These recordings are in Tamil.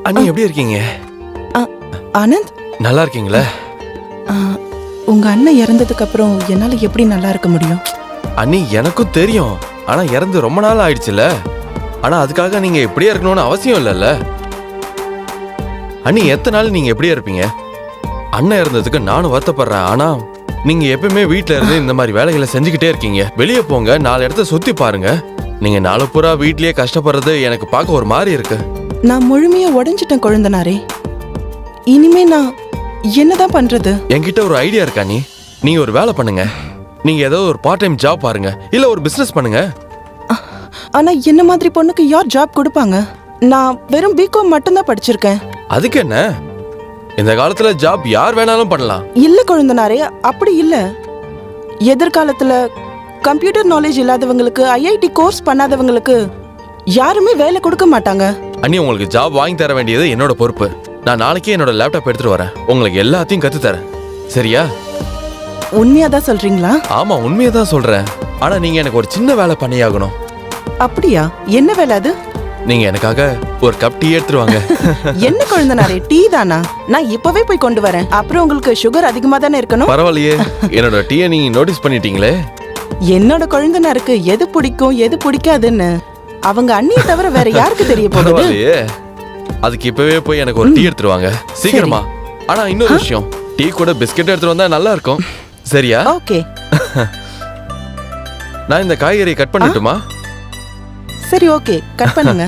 அண்ணி எப்படி இருக்கீங்க? ஆனந்த், நல்லா இருக்கீங்களா? உங்க அண்ணன் இறந்ததுக்கு அப்புறம் என்னால எப்படி நல்லா இருக்க முடியும்? அண்ணி எனக்கும் தெரியும், ஆனா இறந்து ரொம்ப நாள் ஆயிடுச்சுல. ஆனா அதுக்காக நீங்க எப்படியே இருக்கணும்னு அவசியம் இல்லைல்ல. அண்ணி எத்தனை நாள் நீங்க எப்படியே இருப்பீங்க? அண்ணன் இறந்ததுக்கு நானும் வருத்தப்படுறேன். ஆனா நீங்க எப்பவுமே வீட்டுல இருந்து இந்த மாதிரி வேலைகளை செஞ்சுக்கிட்டே இருக்கீங்க. வெளியே போங்க, 4 இடத்த சுத்தி பாருங்க. நீங்க நாலு பூரா வீட்லயே கஷ்டப்படுறது எனக்கு பார்க்க ஒரு மாதிரி இருக்கு. நான் முழுமையா உடைஞ்சிட்டேன் கொழுந்தனாரே. இனிமே நான் என்னதான் பண்றது? என்கிட்ட ஒரு ஐடியா இருக்கா நீ? நீங்க ஒரு வேலை பண்ணுங்க. நீங்க ஏதோ ஒரு பார்ட் டைம் ஜாப் பாருங்க, இல்ல ஒரு பிசினஸ் பண்ணுங்க. ஆனா என்ன மாதிரி பொண்ணுக்கு யார் ஜாப் கொடுப்பாங்க? நான் வெறும் பிகாம் மட்டும்தான் படிச்சிருக்கேன். அதுக்கு என்ன, இந்த காலத்துல ஜாப் யார் வேணாலும் பண்ணலாம். இல்ல கொழுந்தனாரே, அப்படி இல்ல. எதிர்காலத்துல கம்ப்யூட்டர் நாலேஜ் இல்லாதவங்களுக்கு, ஐஐடி கோர்ஸ் பண்ணாதவங்களுக்கு யாருமே வேலை கொடுக்க மாட்டாங்க. அண்ணி, உங்களுக்கு ஜாப் வாங்கி தர வேண்டியது என்னோட பொறுப்பு. நான் நாளைக்கே என்னோட லேப்டாப் எடுத்துட்டு வரேன், உங்களுக்கு எல்லாத்தையும் கத்து தரேன். சரியா? உண்மையாதான் சொல்றீங்களா? ஆமா, உண்மையதான் சொல்றேன். ஆனா நீங்க எனக்கு ஒரு சின்ன வேலை பண்ணியாகணும். அப்படியா? என்ன வேலை அது? நீங்க எனக்காக ஒரு கப் டீ எடுத்துருவாங்க. என்ன கொழுந்தனாரே, டீ தானா? நான் இப்பவே போய் கொண்டு வரேன். அப்புறம் உங்களுக்கு சுகர் அதிகமா தானே இருக்கணும். பரவாயில்லையே, என்னோட டீயை நீங்க நோட்டீஸ் பண்ணிட்டீங்களே. என்னோட கொழுந்தனாருக்கு எது பிடிக்கும் எது பிடிக்காதுன்னு அவங்க அண்ணியை தவிர வேற யாருக்கு தெரிய போகுது? பரவாயில்லையே, அதுக்கு இப்பவே போய் எனக்கு ஒரு டீ எடுத்துருவாங்க சீக்கிரமா. ஆனா இன்னொரு விஷயம், டீ கூட பிஸ்கெட் எடுத்துட்டு வந்தா நல்லா இருக்கும். சரியா? ஓகே. நான் இந்த காய்கறியை கட் பண்ணட்டுமா? சரி, ஓகே, கட் பண்ணுங்க.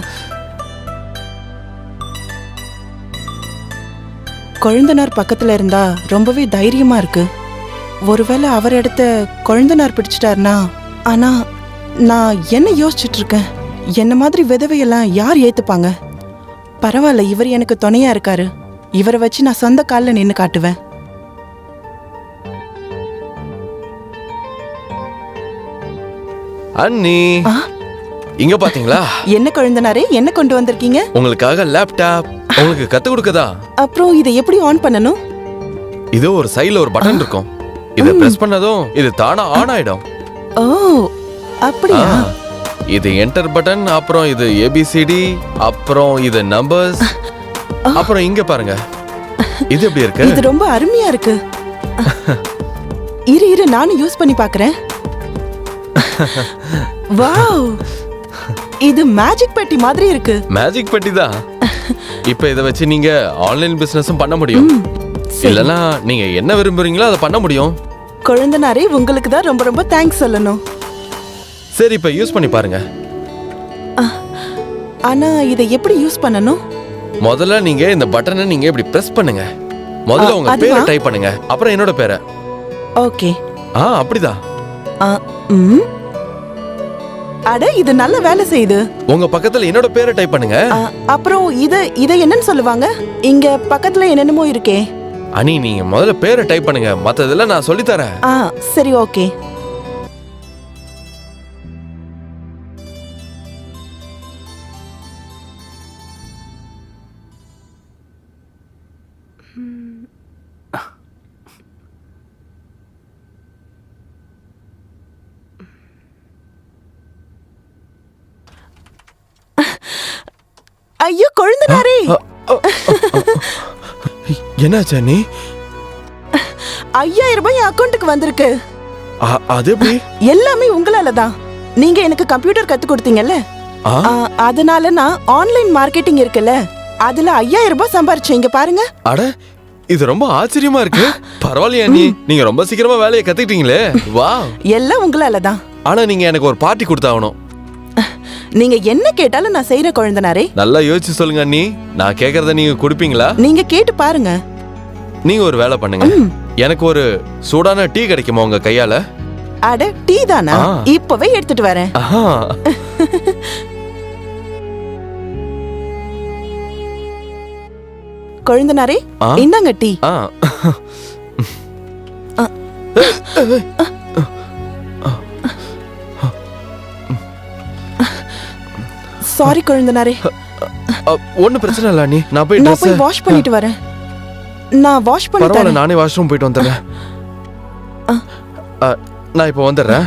கொழுந்தனார் பக்கத்துல இருந்தா ரொம்பவே தைரியமா இருக்கு. ஒருவேளை அவர் இடத்த கொழுந்தனார் பிடிச்சிட்டாருனா? ஆனா நான் என்ன யோசிச்சுட்டு இருக்கேன், என்ன மாதிரி விதவையெல்லாம் யார் ஏத்துப்பாங்க? பரவாயில்ல, இவர் எனக்கு துணையா இருக்காரு. இவரை வச்சு நான் சொந்த காலில் நின்று காட்டுவேன். அண்ணி, இங்க பாத்தீங்களா? என்ன கொழுந்தனாரே, என்ன கொண்டு வந்திருக்கீங்க? உங்களுக்காக லேப்டாப், உங்களுக்கு கத்து கொடுக்கதா. அப்புறம் இதை எப்படி ஆன் பண்ணணும்? இது ஒரு சைடுல ஒரு பட்டன் இருக்கும். இத பிரஸ் பண்ணதும் இது தானா ஆன் ஆயிடும். ஓ, அப்படியா? இது என்டர் பட்டன், அப்புறம் இது ஏபிசிடி, அப்புறம் இது நம்பர்ஸ், அப்புறம் இங்க பாருங்க. இது எப்படி இருக்கு? இது ரொம்ப அருமையா இருக்கு. இரு நானும் யூஸ் பண்ணி பார்க்கறேன். வாவ், இது மேஜிக் பெட்டி மாதிரி இருக்கு. மேஜிக் பெட்டி தான். இப்போ இத வச்சு நீங்க ஆன்லைன் பிசினஸும் பண்ண முடியும். இல்லனா நீங்க என்ன விரும்புறீங்களோ அதை பண்ண முடியும். கொழுந்தனாரே, உங்களுக்கு தான் ரொம்ப ரொம்ப தேங்க்ஸ் சொல்லணும். சரி, இப்போ யூஸ் பண்ணி பாருங்க. ஆனா இதை எப்படி யூஸ் பண்ணணும்? முதல்ல நீங்க இந்த பட்டனை நீங்க இப்படி பிரஸ் பண்ணுங்க. முதல்ல உங்க பேரை டைப் பண்ணுங்க, அப்புறம் என்னோட பேரை. ஓகே. அப்படிதான். அட, இது நல்ல வேலை செய்யுது. உங்க பக்கத்துல என்னோட பேரை டைப் பண்ணுங்க. அப்புறம் இதை என்னன்னு சொல்லுவாங்க? இங்க பக்கத்துல என்னென்னமோ இருக்கே. அனி, நீங்க முதல்ல பேரை டைப் பண்ணுங்க, மத்ததெல்லாம் நான் சொல்லி தரேன். சரி, ஓகே. ஐயோ கொழுந்தனாரே, என்னாச்சு அண்ணி? 5000 ரூபாய் அக்கவுண்ட்டுக்கு வந்திருக்கு. அது எப்படி? எல்லாமே உங்களால தான். நீங்க எனக்கு கம்ப்யூட்டர் கத்து கொடுத்தீங்கல்ல, அதனால நான் ஆன்லைன் மார்க்கெட்டிங் இருக்குல்ல, அதுல 5000 ரூபாய் சம்பாரிச்சேன். இங்க பாருங்க. அட, இது ரொம்ப ஆச்சரியமா இருக்கு. பரவாயில்லையா அண்ணி, நீங்க ரொம்ப சீக்கிரமா வேலையை கத்துக்கிட்டீங்களே. வாவ், எல்லாம் உங்களால தான். ஆனா நீங்க எனக்கு ஒரு பார்ட்டி கொடுத்தாகணும். நீங்க என்ன கேட்டாலும் நான் செய்யற கொழுந்தனாரே. நல்லா யோசிச்சு சொல்லுங்க அண்ணி, நான் கேக்குறத நீங்க கொடுப்பீங்களா? நீங்க கேட்டு பாருங்க. நீங்க ஒரு வேலை பண்ணுங்க, எனக்கு ஒரு சூடான டீ கிடைக்குமா உங்க கையால? அட, டீ தானா? இப்பவே எடுத்துட்டு வரேன். கொழுந்தனாரே, இந்தாங்க டீ. சாரி கொழுந்தனாரே. ஒன்னும் பிரச்சனை இல்ல அண்ணி, நான் போய் வாஷ் பண்ணிட்டு வரேன். நான் வாஷ் பண்ணி தரேன். நானே வாஷ்ரூம் போயிட்டு வந்துடுறேன். நான் இப்போ வந்துடுறேன்.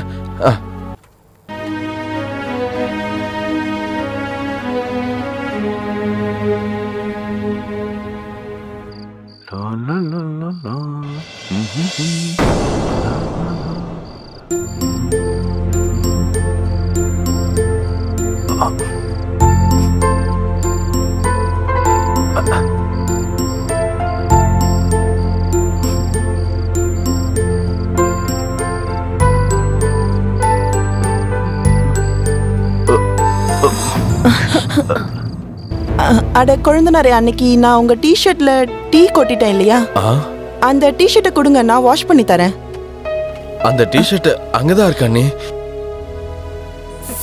அட கொழுந்தனாரே, அன்னைக்கு நான் உங்க டிஷர்ட்ல டீ கொட்டிட்டேன் இல்லையா? ஆ, அந்த டிஷர்ட்டை கொடுங்க, நான் வாஷ் பண்ணி தரேன். அந்த டிஷர்ட் அங்கதான் இருக்கா அண்ணி.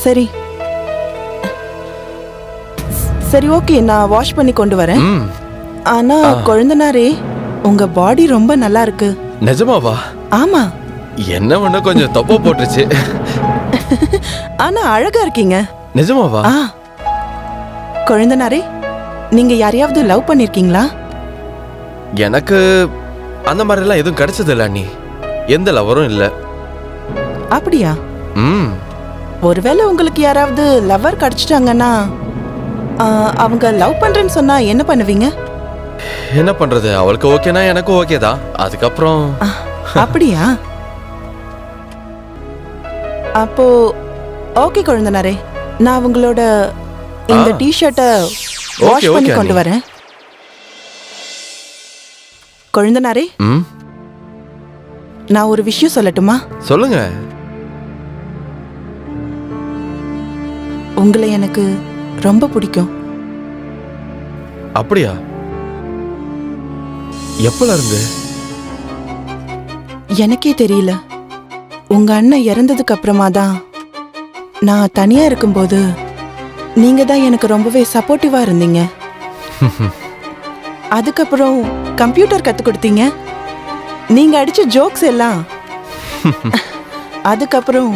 சரி சரி, ஓகே, நான் வாஷ் பண்ணி கொண்டு வரேன். ம், ஆனா கொழுந்தனாரே, உங்க பாடி ரொம்ப நல்லா இருக்கு. நிஜமாவா? ஆமா, என்ன ஒண்ணு கொஞ்சம் தொப்பை போட்டுருச்சு. ஆனா அழகா இருக்கீங்க. நிஜமாவா? ஆ கொழுந்தனாரே, நீங்க யாரையாவது லவ் பண்ணிருக்கீங்களா? எனக்கு அந்த மாதிரி எல்லாம் எதுவும் கிடைச்சது இல்ல அண்ணி. எந்த லவரும் இல்ல. அப்படியா? ம், ஒருவேளை உங்களுக்கு யாராவது லவர் கிடைச்சிட்டாங்கன்னா, அவங்க லவ் பண்றேன்னு சொன்னா என்ன பண்ணுவீங்க? என்ன பண்றது, அவளுக்கு ஓகேனா எனக்கும் ஓகே தான். அதுக்கப்புறம் அப்படியா? அப்போ ஓகே கொழுந்தனாரே, நான் உங்களோட இந்த டிஷர்ட்டை வாஷ் ஓகே, பண்ணி ஓகே, கொண்டு அண்ணி. வரேன். கொழுந்தனாரே, ம், நான் ஒரு விஷயம் சொல்லட்டுமா? சொல்லுங்க. உங்களை எனக்கு ரொம்ப பிடிக்கும். அப்படியா? எப்பல இருந்து? எனக்கே தெரியல. உங்க அண்ணன் இறந்ததுக்கு அப்புறமா தான், நான் தனியா இருக்கும்போது நீங்க தான் எனக்கு ரொம்பவே சப்போர்ட்டிவா இருந்தீங்க. அதுக்கப்புறம் கம்ப்யூட்டர் கத்து கொடுத்தீங்க. நீங்க அடிச்ச ஜோக்ஸ் எல்லாம். அதுக்கப்புறம்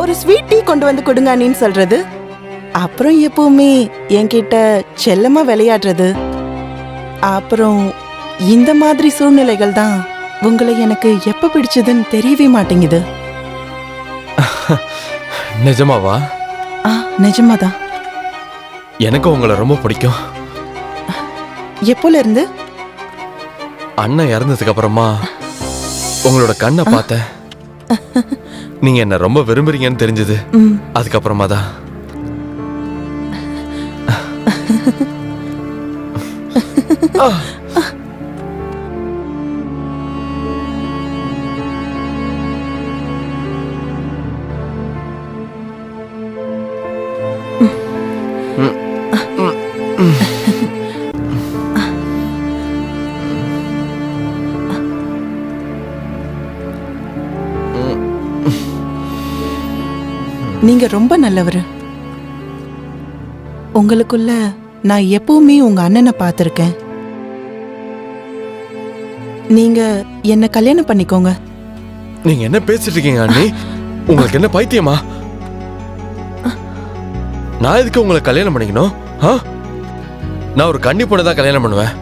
ஒரு ஸ்வீட் டீ கொண்டு வந்து கொடுங்க அண்ணின்னு சொல்றது. அப்புறம் எப்பவுமே என்கிட்ட செல்லமா விளையாடுறது. அப்புறம் இந்த மாதிரி சூழ்நிலைகள் தான் உங்களை எனக்கு எப்ப பிடிச்சதுன்னு தெரியவே மாட்டேங்குது. நிஜமாவா? நிஜமாதான். எனக்கு உங்களை ரொம்ப பிடிக்கும். எப்போல இருந்து? அண்ணன் இறந்ததுக்கு அப்புறமா உங்களோட கண்ணை பார்த்தேன். நீங்க என்ன ரொம்ப விரும்புறீங்கன்னு தெரிஞ்சது. ம், அதுக்கப்புறமா தான். நீங்க ரொம்ப நல்லவரு. உங்களுக்குள்ள நான் எப்பவுமே உங்க அண்ணனை பார்த்திருக்கேன். நீங்க என்ன கல்யாணம் பண்ணிக்கோங்க. நீங்க என்ன பேசிட்டு இருக்கீங்க அண்ணி? உங்களுக்கு என்ன பைத்தியமா? நான் எதுக்கு உங்களை கல்யாணம் பண்ணிக்கணும்? ஆ? நான் ஒரு கன்னி பொண்ணை தான் கல்யாணம் பண்ணுவேன்.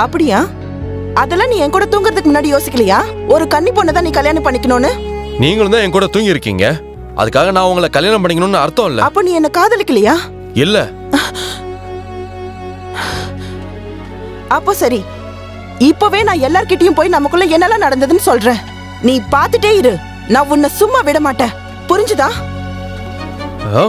அப்படியா? அதெல்லாம் நீ என் கூட தூங்குறதுக்கு முன்னாடி யோசிக்கலையா? ஒரு கன்னி பொண்ணை தான் நீ கல்யாணம் பண்ணிக்கணும்னு. நீங்களும் தான் என் கூட தூங்கி இருக்கீங்க. அதுக்காக நான் உங்களை கல்யாணம் பண்ணிக்கணும்னு அர்த்தம் இல்ல. அப்ப நீ என்ன காதலிக்கலையா? இல்ல. அப்போ சரி, இப்பவே நான் எல்லார்கிட்டயும் போய் நமக்குள்ள என்னெல்லாம் நடந்ததுன்னு சொல்றேன். நீ பார்த்துட்டே இரு. நான் உன்னை சும்மா விட மாட்டேன். புரிஞ்சுதா? ஆ?